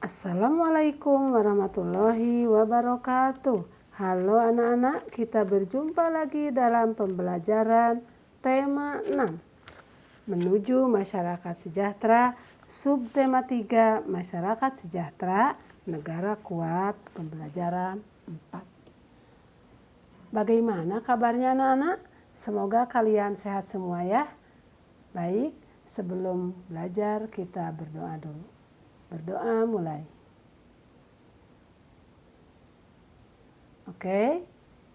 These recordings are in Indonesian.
Assalamualaikum warahmatullahi wabarakatuh. Halo anak-anak, kita berjumpa lagi dalam pembelajaran tema 6. Menuju masyarakat sejahtera, subtema 3, masyarakat sejahtera, negara kuat, pembelajaran 4. Bagaimana kabarnya anak-anak? Semoga kalian sehat semua ya. Baik, sebelum belajar kita berdoa dulu. Berdoa mulai. Oke,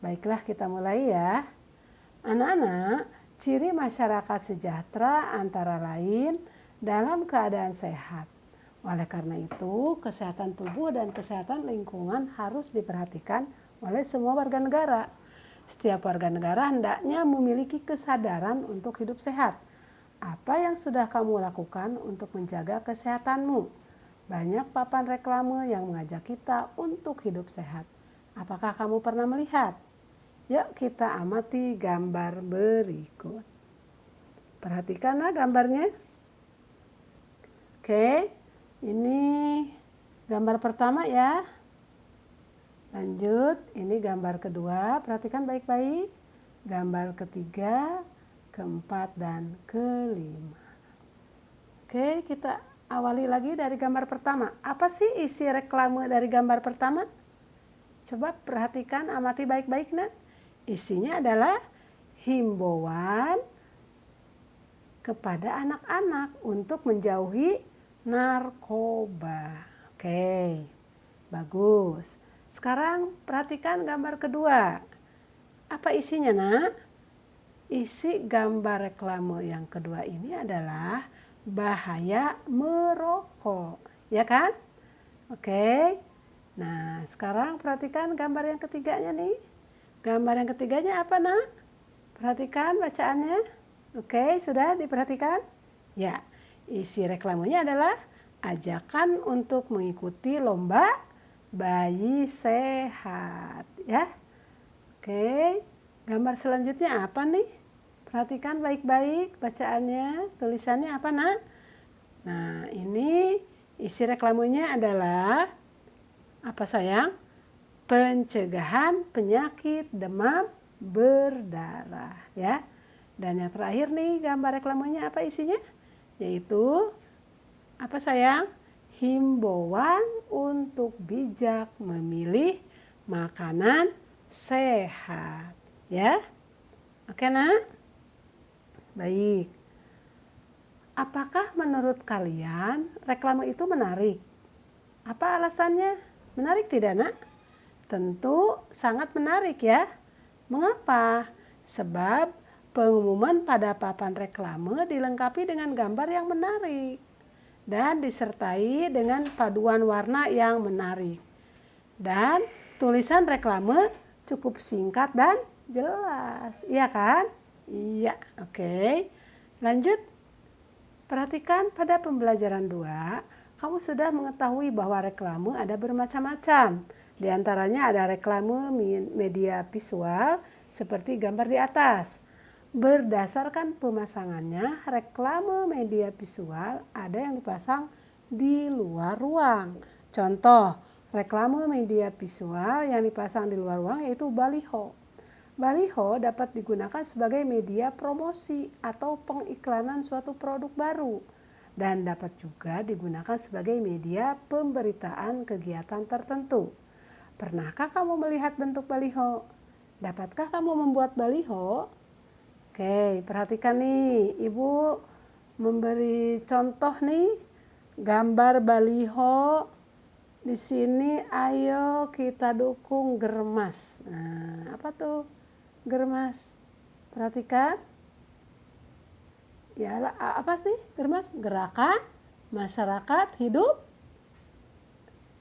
baiklah kita mulai ya. Anak-anak, ciri masyarakat sejahtera antara lain dalam keadaan sehat. Oleh karena itu, kesehatan tubuh dan kesehatan lingkungan harus diperhatikan oleh semua warga negara. Setiap warga negara hendaknya memiliki kesadaran untuk hidup sehat. Apa yang sudah kamu lakukan untuk menjaga kesehatanmu? Banyak papan reklame yang mengajak kita untuk hidup sehat. Apakah kamu pernah melihat? Yuk kita amati gambar berikut. Perhatikanlah gambarnya. Oke, ini gambar pertama ya. Lanjut, ini gambar kedua. Perhatikan baik-baik. Gambar ketiga, keempat, dan kelima. Oke, kita awali lagi dari gambar pertama. Apa sih isi reklame dari gambar pertama? Coba perhatikan, amati baik-baik nak. Isinya adalah himbauan kepada anak-anak untuk menjauhi narkoba. Oke, bagus. Sekarang perhatikan gambar kedua. Apa isinya nak? Isi gambar reklame yang kedua ini adalah bahaya merokok, ya kan? Oke. Nah, sekarang perhatikan gambar yang ketiganya nih. Gambar yang ketiganya apa, nak? Perhatikan bacaannya. Oke, sudah diperhatikan? Ya, isi reklamenya adalah ajakan untuk mengikuti lomba bayi sehat, ya. Oke, gambar selanjutnya apa nih? Perhatikan baik-baik bacaannya, tulisannya apa nak? Nah, ini isi reklamenya adalah apa sayang? Pencegahan penyakit demam berdarah ya. Dan yang terakhir nih gambar reklamenya apa isinya? Yaitu apa sayang? Himbauan untuk bijak memilih makanan sehat ya. Oke nak? Baik. Apakah menurut kalian reklame itu menarik? Apa alasannya? Menarik tidak nak? Tentu sangat menarik ya. Mengapa? Sebab pengumuman pada papan reklame dilengkapi dengan gambar yang menarik dan disertai dengan paduan warna yang menarik. Dan tulisan reklame cukup singkat dan jelas. Iya kan? Iya, oke. Lanjut. Perhatikan pada pembelajaran 2, kamu sudah mengetahui bahwa reklame ada bermacam-macam. Di antaranya ada reklame media visual seperti gambar di atas. Berdasarkan pemasangannya, reklame media visual ada yang dipasang di luar ruang. Contoh, reklame media visual yang dipasang di luar ruang yaitu baliho. Baliho dapat digunakan sebagai media promosi atau pengiklanan suatu produk baru dan dapat juga digunakan sebagai media pemberitaan kegiatan tertentu. Pernahkah kamu melihat bentuk baliho? Dapatkah kamu membuat baliho? Oke, perhatikan nih, Ibu memberi contoh nih gambar baliho. Di sini ayo kita dukung Germas. Nah, apa tuh? Germas. Perhatikan. Ya, apa sih Germas? Gerakan masyarakat hidup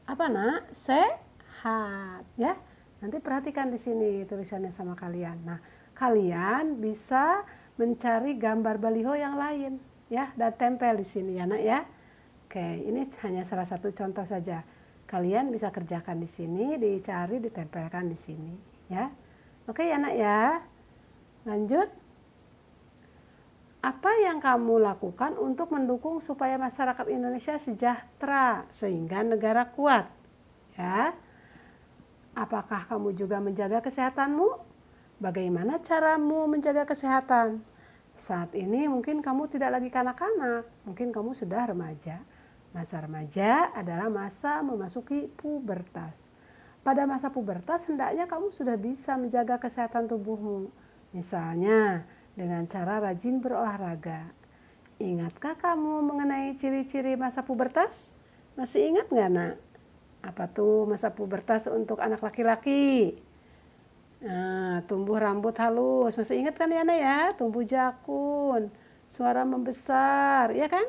apa nak? Sehat ya. Nanti perhatikan di sini tulisannya sama kalian. Nah, kalian bisa mencari gambar baliho yang lain ya dan tempel di sini ya nak ya. Oke, ini hanya salah satu contoh saja. Kalian bisa kerjakan di sini, dicari, ditempelkan di sini ya. Oke ya nak ya. Lanjut. Apa yang kamu lakukan untuk mendukung supaya masyarakat Indonesia sejahtera sehingga negara kuat? Ya. Apakah kamu juga menjaga kesehatanmu? Bagaimana caramu menjaga kesehatan? Saat ini mungkin kamu tidak lagi kanak-kanak, mungkin kamu sudah remaja. Masa remaja adalah masa memasuki pubertas. Pada masa pubertas hendaknya kamu sudah bisa menjaga kesehatan tubuhmu. Misalnya dengan cara rajin berolahraga. Ingatkah kamu mengenai ciri-ciri masa pubertas? Masih ingat nggak, Nak? Apa tuh masa pubertas untuk anak laki-laki? Nah, tumbuh rambut halus. Masih ingat kan ya, Nak ya? Tumbuh jakun, suara membesar, ya kan?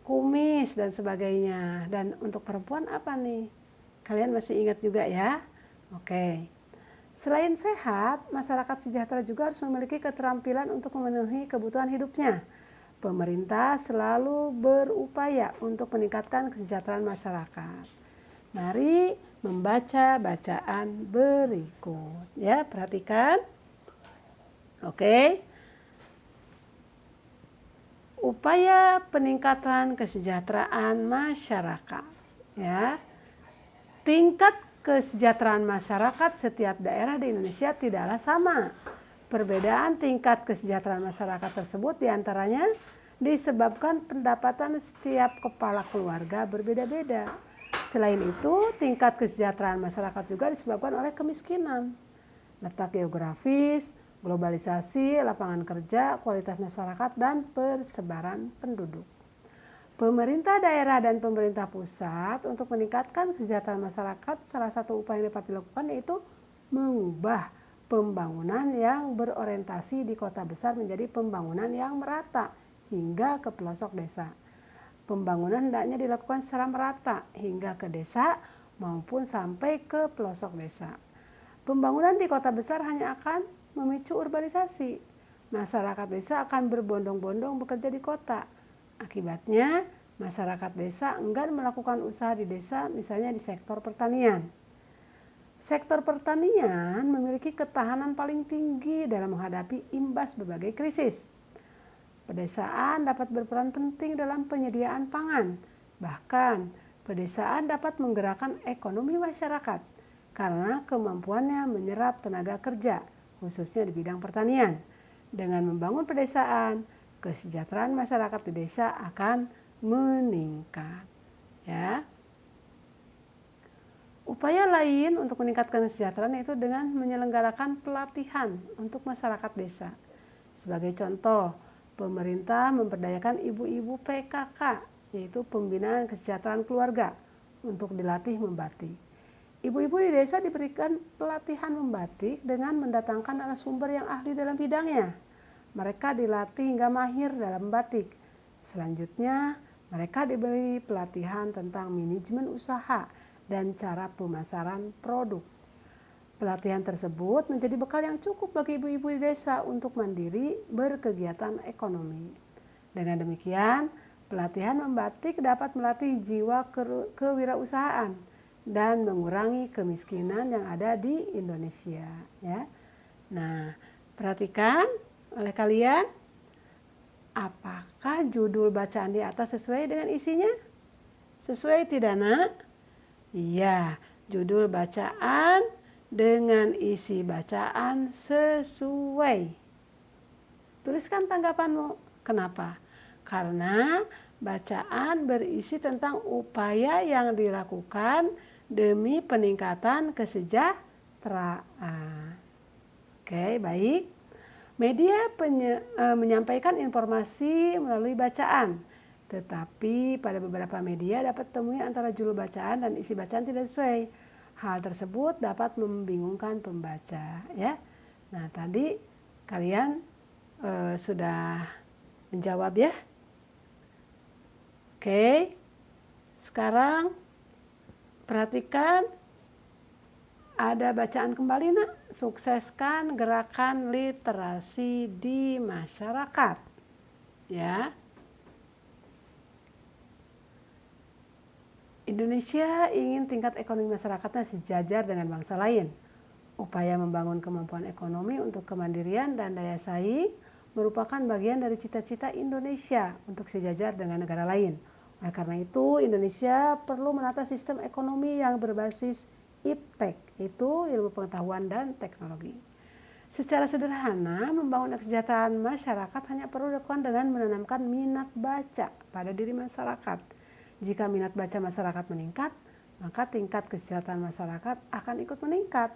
Kumis dan sebagainya. Dan untuk perempuan apa nih? Kalian masih ingat juga ya? Oke. Selain sehat, masyarakat sejahtera juga harus memiliki keterampilan untuk memenuhi kebutuhan hidupnya. Pemerintah selalu berupaya untuk meningkatkan kesejahteraan masyarakat. Mari membaca bacaan berikut. Ya, perhatikan. Oke. Upaya peningkatan kesejahteraan masyarakat. Ya. Tingkat kesejahteraan masyarakat setiap daerah di Indonesia tidaklah sama. Perbedaan tingkat kesejahteraan masyarakat tersebut diantaranya disebabkan pendapatan setiap kepala keluarga berbeda-beda. Selain itu, tingkat kesejahteraan masyarakat juga disebabkan oleh kemiskinan, letak geografis, globalisasi, lapangan kerja, kualitas masyarakat, dan persebaran penduduk. Pemerintah daerah dan pemerintah pusat untuk meningkatkan kesejahteraan masyarakat, salah satu upaya yang dapat dilakukan yaitu mengubah pembangunan yang berorientasi di kota besar menjadi pembangunan yang merata hingga ke pelosok desa. Pembangunan hendaknya dilakukan secara merata hingga ke desa maupun sampai ke pelosok desa. Pembangunan di kota besar hanya akan memicu urbanisasi. Masyarakat desa akan berbondong-bondong bekerja di kota. Akibatnya, masyarakat desa enggan melakukan usaha di desa, misalnya di sektor pertanian. Sektor pertanian memiliki ketahanan paling tinggi dalam menghadapi imbas berbagai krisis. Pedesaan dapat berperan penting dalam penyediaan pangan. Bahkan, pedesaan dapat menggerakkan ekonomi masyarakat karena kemampuannya menyerap tenaga kerja, khususnya di bidang pertanian. Dengan membangun pedesaan, kesejahteraan masyarakat di desa akan meningkat. Ya. Upaya lain untuk meningkatkan kesejahteraan yaitu dengan menyelenggarakan pelatihan untuk masyarakat desa. Sebagai contoh, pemerintah memberdayakan ibu-ibu PKK, yaitu pembinaan kesejahteraan keluarga, untuk dilatih membatik. Ibu-ibu di desa diberikan pelatihan membatik dengan mendatangkan narasumber yang ahli dalam bidangnya. Mereka dilatih hingga mahir dalam batik. Selanjutnya, mereka diberi pelatihan tentang manajemen usaha dan cara pemasaran produk. Pelatihan tersebut menjadi bekal yang cukup bagi ibu-ibu di desa untuk mandiri berkegiatan ekonomi. Dengan demikian, pelatihan membatik dapat melatih jiwa kewirausahaan dan mengurangi kemiskinan yang ada di Indonesia. Ya. Nah, perhatikan oleh kalian, apakah judul bacaan di atas sesuai dengan isinya? Sesuai tidak, Nak? Iya, judul bacaan dengan isi bacaan sesuai. Tuliskan tanggapanmu. Kenapa? Karena bacaan berisi tentang upaya yang dilakukan demi peningkatan kesejahteraan. Oke, baik. Media menyampaikan informasi melalui bacaan. Tetapi pada beberapa media dapat temui antara judul bacaan dan isi bacaan tidak sesuai. Hal tersebut dapat membingungkan pembaca, ya. Nah, tadi kalian sudah menjawab ya. Oke. Sekarang perhatikan, ada bacaan kembali, Nak. Sukseskan gerakan literasi di masyarakat. Ya. Indonesia ingin tingkat ekonomi masyarakatnya sejajar dengan bangsa lain. Upaya membangun kemampuan ekonomi untuk kemandirian dan daya saing merupakan bagian dari cita-cita Indonesia untuk sejajar dengan negara lain. Oleh karena itu, Indonesia perlu menata sistem ekonomi yang berbasis IPTEK, itu ilmu pengetahuan dan teknologi. Secara sederhana, membangun kesejahteraan masyarakat hanya perlu dilakukan dengan menanamkan minat baca pada diri masyarakat. Jika minat baca masyarakat meningkat, maka tingkat kesejahteraan masyarakat akan ikut meningkat.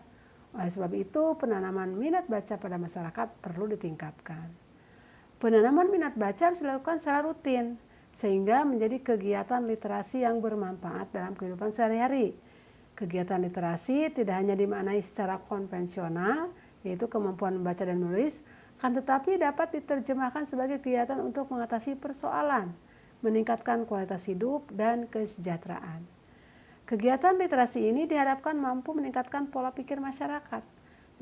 Oleh sebab itu, penanaman minat baca pada masyarakat perlu ditingkatkan. Penanaman minat baca harus dilakukan secara rutin, sehingga menjadi kegiatan literasi yang bermanfaat dalam kehidupan sehari-hari. Kegiatan literasi tidak hanya dimaknai secara konvensional, yaitu kemampuan membaca dan menulis, akan tetapi dapat diterjemahkan sebagai kegiatan untuk mengatasi persoalan, meningkatkan kualitas hidup dan kesejahteraan. Kegiatan literasi ini diharapkan mampu meningkatkan pola pikir masyarakat.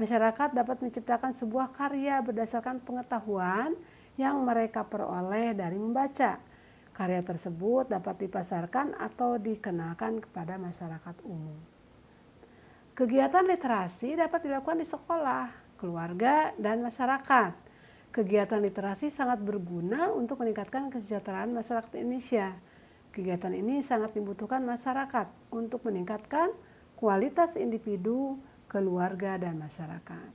Masyarakat dapat menciptakan sebuah karya berdasarkan pengetahuan yang mereka peroleh dari membaca. Karya tersebut dapat dipasarkan atau dikenalkan kepada masyarakat umum. Kegiatan literasi dapat dilakukan di sekolah, keluarga, dan masyarakat. Kegiatan literasi sangat berguna untuk meningkatkan kesejahteraan masyarakat Indonesia. Kegiatan ini sangat dibutuhkan masyarakat untuk meningkatkan kualitas individu, keluarga, dan masyarakat.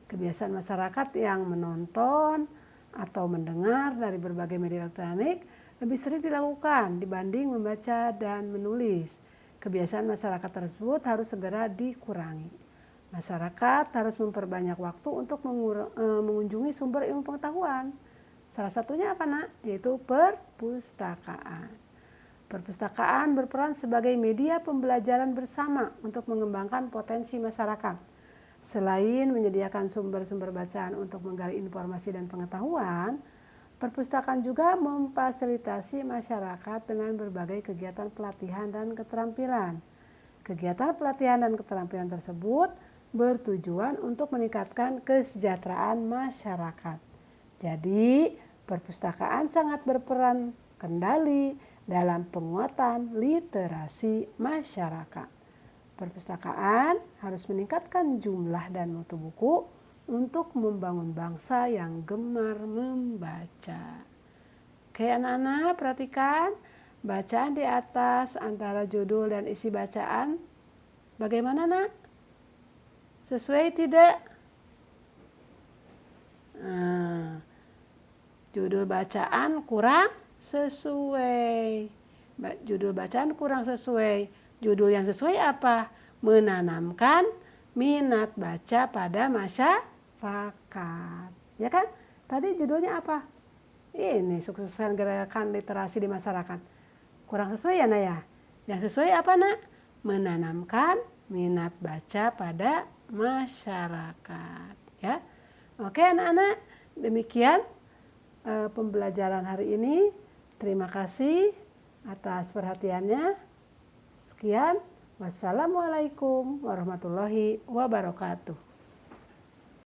Kebiasaan masyarakat yang menonton atau mendengar dari berbagai media elektronik lebih sering dilakukan dibanding membaca dan menulis. Kebiasaan masyarakat tersebut harus segera dikurangi. Masyarakat harus memperbanyak waktu untuk mengunjungi sumber ilmu pengetahuan. Salah satunya apa, Nak? Yaitu perpustakaan. Perpustakaan berperan sebagai media pembelajaran bersama untuk mengembangkan potensi masyarakat. Selain menyediakan sumber-sumber bacaan untuk menggali informasi dan pengetahuan, perpustakaan juga memfasilitasi masyarakat dengan berbagai kegiatan pelatihan dan keterampilan. Kegiatan pelatihan dan keterampilan tersebut bertujuan untuk meningkatkan kesejahteraan masyarakat. Jadi, perpustakaan sangat berperan kendali dalam penguatan literasi masyarakat. Perpustakaan harus meningkatkan jumlah dan mutu buku untuk membangun bangsa yang gemar membaca. Oke anak-anak, perhatikan bacaan di atas antara judul dan isi bacaan. Bagaimana, Nak? Sesuai tidak? Nah, judul bacaan kurang sesuai. Judul bacaan kurang sesuai. Judul yang sesuai apa? Menanamkan minat baca pada masyarakat. Ya kan? Tadi judulnya apa? Ini suksesan gerakan literasi di masyarakat. Kurang sesuai ya, Nak ya? Yang sesuai apa, Nak? Menanamkan minat baca pada masyarakat. Ya. Oke anak-anak, demikian pembelajaran hari ini. Terima kasih atas perhatiannya. Sekian, wassalamualaikum warahmatullahi wabarakatuh.